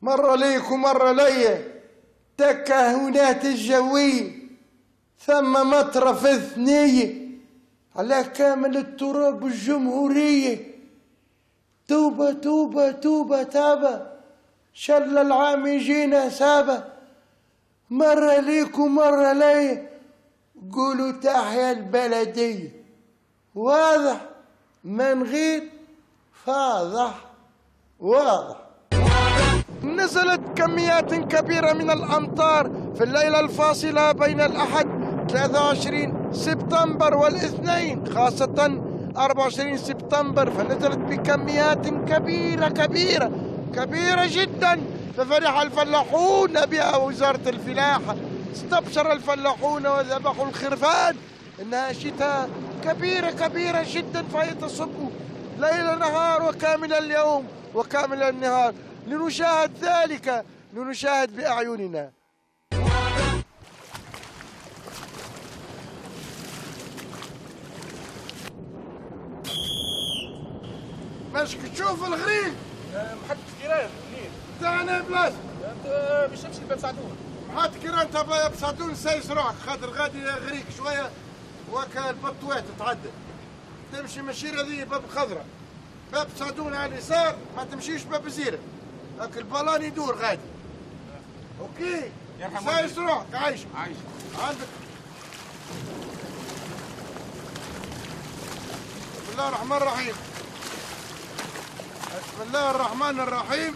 مرة ليك ومرة ليا، تكهنات الجوية ثم مطرف ثنية على كامل التراب الجمهورية. توبة توبة توبة تابة، شل العام يجينا سابة. مرة ليك ومرة ليا، قولوا تحيا البلدية. واضح من غير فاضح واضح. نزلت كميات كبيرة من الأمطار في الليلة الفاصلة بين الأحد 23 سبتمبر والاثنين، خاصة 24 سبتمبر، فنزلت بكميات كبيرة جدا، ففرح الفلاحون بها وزارة الفلاحة. استبشر الفلاحون وذبحوا الخرفان إنها شتاء كبيرة جدا، فهي تصب ليل نهار وكامل اليوم وكامل النهار. لنشاهد ذلك، لنشاهد بأعيننا. ماشي تشوف الغريق محط كيران منين؟ تاعنا بلاصة باش تمشي لباب سعدون. محط كيران تاع باب سعدون سايس روحك، خاطر غادي غريق شوية وكا البطوات تعدل. تمشي مشيرة ذي باب الخضراء، باب سعدون على اليسار، ما تمشيش باب زيرة، هاك البالان يدور غادي. اوكي سايس روحك. عايش عندك. بسم الله الرحمن الرحيم. بسم الله الرحمن الرحيم.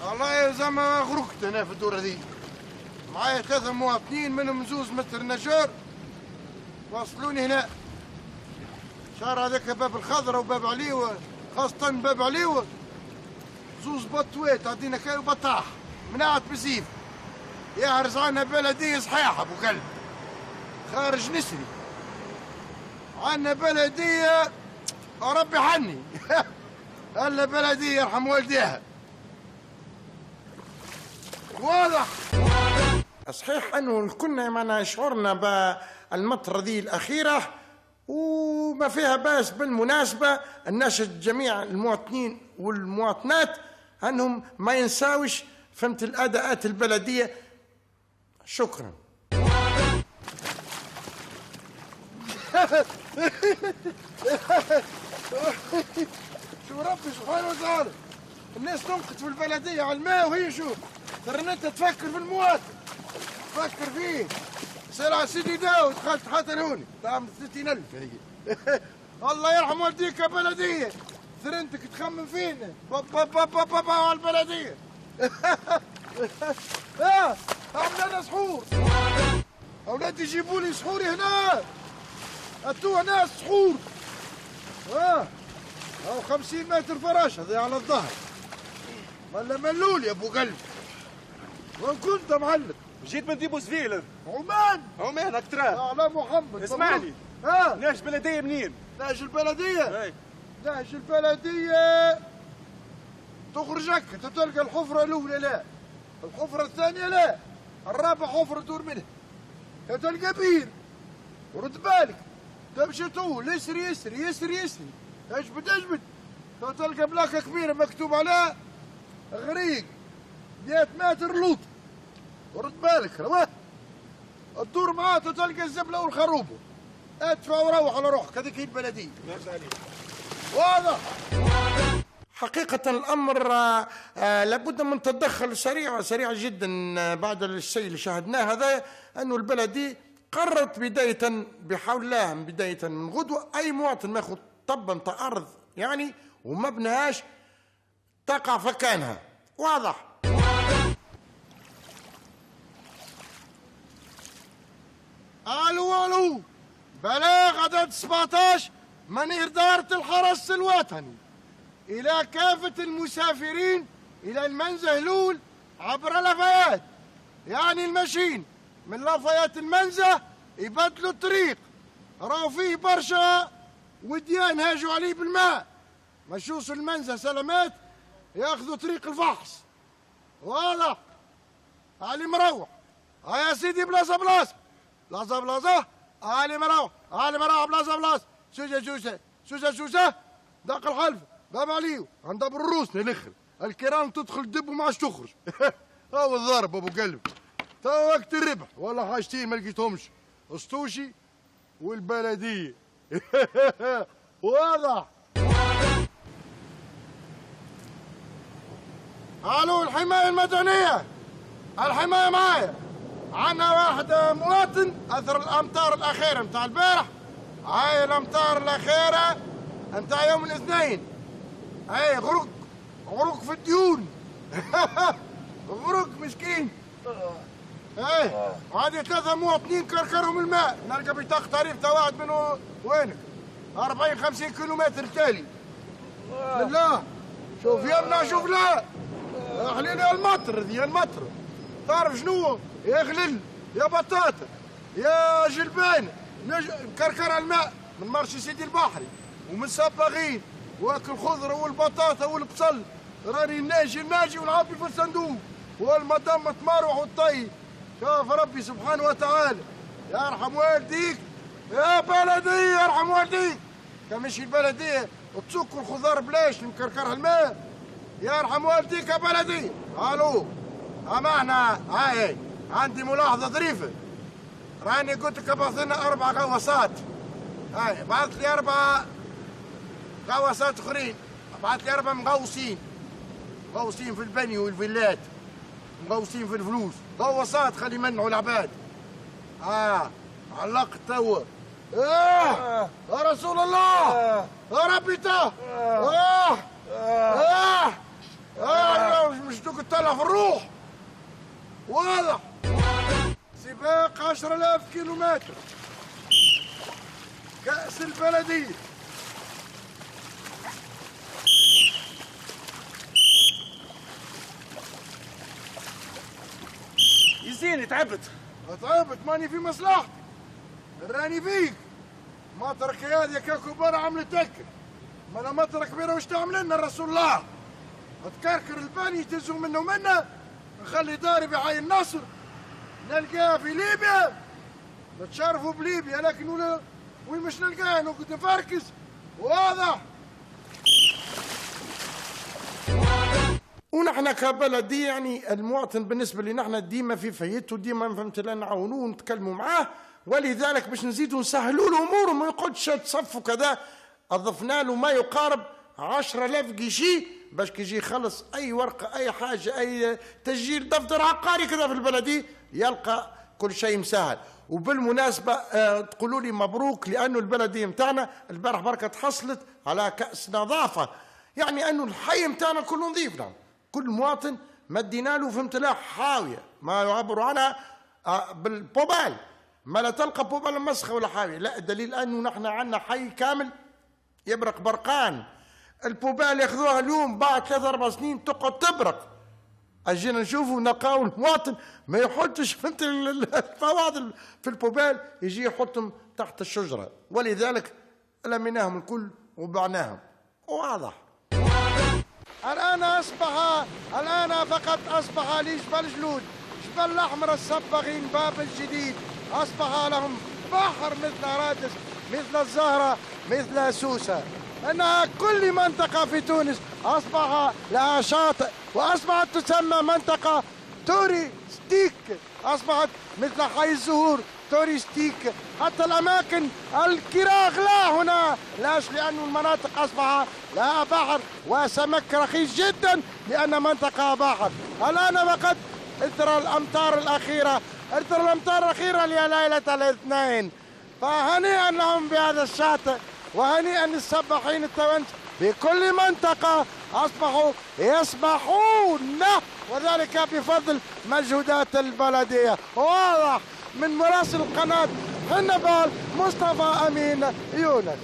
والله زعما غرقت هنا في الدورة ذي، معايا 3 مواطنين منهم زوز متر نجار وصلوني هنا. شارع هذاك باب الخضرة وباب عليوة، خاصة باب عليوة زوز بطوات عندنا كاي بطاح منعت بسيف يحرز عنا بلدية صحيحة ابو كلب خارج نسري. عنا بلدية ربي حني الا بلدية يرحم والديها. واضح. صحيح انه كنا معنا شعورنا بالمطره ذي الاخيره وما فيها باس. بالمناسبه الناشد جميع المواطنين والمواطنات انهم ما ينساوش فهمت الاداءات البلديه. شكرا. شو ربي سبحانه وتعالى، الناس تنقط في البلديه على الماء وهي شوف ترى انت تفكر في المواطن، تفكر فيه. سلعة سيدي داود دخلت حتى لهوني تعمل 30,000 هي. الله يرحم والديك يا بلديه، ثرنتك تخمم فينا بابا بابا بابا على البلديه. اعمل انا سحور، اولادي يجيبوا لي سحوري هنا، اتو هنا السحور. او 50 متر فراشه هذه على الظهر، ولا ملول يا ابو قلب. وين كنت معلق؟ جيت من ديبو زفيل. عمان اكترا على محمد. اسمعني، ناش بلديه منين؟ ناش البلديه؟ اي ناش البلديه تخرج هكا تلقى الحفره الاولى لا، الحفره الثانيه لا، الرابعه حفره دور منها، تلقى بير. ورد بالك تمشي طول يسري يسري يسري يسري، اجبد اجبد تلقى بلاكه كبيره مكتوب عليها غريق 100 متر لوط. ورد بالك رواه تدور معاه تلقى الزبله والخروبه، ادفع وروح على روحك. هذيك هي البلديه. واضح. حقيقة الأمر لابد من تدخل سريع جدا بعد الشيء اللي شاهدناه هذا، أنه البلدية قررت بداية بحول الله بداية من غدوة أي مواطن ما ياخذ طبا أرض يعني وما بناهاش تقع فكانها. واضح. الو بلاغ عدد 17 من إدارة الحرس الوطني إلى كافة المسافرين إلى المنزه عبر لافيات، يعني المشين من لافيات المنزه يبدلوا الطريق، راهو فيه برشا وديان هاجوا عليه بالماء، مشوش المنزه سلامات ياخذوا طريق الفحص. واضح. علي مروح يا سيدي بلاصه بلاصه بلاصه بلاصه. علي مروح بلاصه بلاصه. سوسه دق الحلفه باب عليو عند ابو الروس نلخل الكرام تدخل دب وما عادش تخرج. هو الضرب ابو قلب. تو وقت الربح ولا حاجتين ما لقيتهمش، اسطوشي والبلديه. واضح. الو الحمايه المدنيه، الحمايه معايا. عندنا واحد مواطن اثر الامطار الاخيره متاع البارح. هاي الامطار الاخيره متاع يوم الاثنين. هاي غرق في الديون. غرق مسكين. ايه وهذه 3 مواطنين كركرهم الماء. نلقى بطاقة تعريف تاع واحد منه وينك 40-50 كيلومتر تالي. لا شوف يمنا شوف لا. خلينا المطر ذي المطر. تعرف شنو؟ يا غلل يا بطاطا يا جلبان كركر الماء من مرشي سيدي البحري ومن سباغين واكل خضره والبطاطا والبصل. راني ناجي ونعبي في الصندوق والمدام تمروح والطي. شوف ربي سبحانه وتعالى يرحم والديك يا بلدي، يرحم والديك. كمشي البلديه تسوق الخضار بلاش نكركرها الماء. يرحم والديك يا بلدي. الو امانه. هاي عندي ملاحظه ظريفه. راني قلت لك ابعث لنا 4 غواصات. هاي بعث لي 4 غواصات اخرين. بعث لي 4 مغوصين في البني والفيلات، مغوصين في الفلوس. غواصات خلي يمنعوا العباد. علقت توا. يا رسول الله يا ربي تا. مش دوك تطلع في الروح. واضح. سباق 10,000 كيلومتر. كأس البلدية. يزيني تعبت ماني في مصلحتي. راني فيك. مطرك هذه ككبار عملت هكا. ما انا مطرك كبيره وش تعمل لنا رسول الله؟ تكركر الباني تهزوا منه منا. نخلي داري بحي النصر نلقاها في ليبيا. نتشرفوا بليبيا لكن وين مش نلقاها نقعد نفركز. واضح. ونحن كبلدي يعني المواطن بالنسبه لي نحن ديما في فايته، ديما فهمت لا نعاونوه ونتكلموا معاه. ولذلك باش نزيدوا نسهلوا له اموره ما يقعدش تصفوا كذا. اضفنا له ما يقارب 10,000 جيشي باش كي يجي يخلص اي ورقه اي حاجه اي تسجيل دفتر عقاري كذا في البلديه يلقى كل شيء مسهل. وبالمناسبه تقولوا لي مبروك لانه البلديه نتاعنا البارح بركه تحصلت على كاس نظافه. يعني انه الحي نتاعنا كله نظيف. نعم كل مواطن مدينا له فهمت له حاويه ما يعبروا عنها بالبوبال. ما لا تلقى بوبال مسخه ولا حاويه. لا الدليل انه نحن عندنا حي كامل يبرق برقان. البوبال ياخذوها اليوم بعد 3-4 سنين تقعد تبرق. اجينا نشوفوا نلقاو المواطن ما يحطش فهمت الفواضل في البوبال يجي يحطهم تحت الشجره. ولذلك لميناهم الكل وبعناهم. واضح. الآن فقط أصبح لي جبل جلود، جبل الأحمر الصباغين باب الجديد أصبح لهم بحر مثل رادس مثل الزهرة مثل سوسة. أنها كل منطقة في تونس أصبح لها شاطئ وأصبحت تسمى منطقة توريستيك. أصبحت مثل حي الزهور توريستيك. حتى الأماكن الكراغ لا هنا لاش لأن المناطق أصبح لها بحر وسمك رخيص جدا لأن منطقة بحر. الآن وقد إثر الأمطار الأخيرة ليلة الاثنين. فهنيئا لهم بهذا الشاطئ وهنيئا للسباحين التوانسة في كل منطقة أصبحوا يسبحون وذلك بفضل مجهودات البلدية. واضح. من مراسل القناة حنبال مصطفى أمين يونس.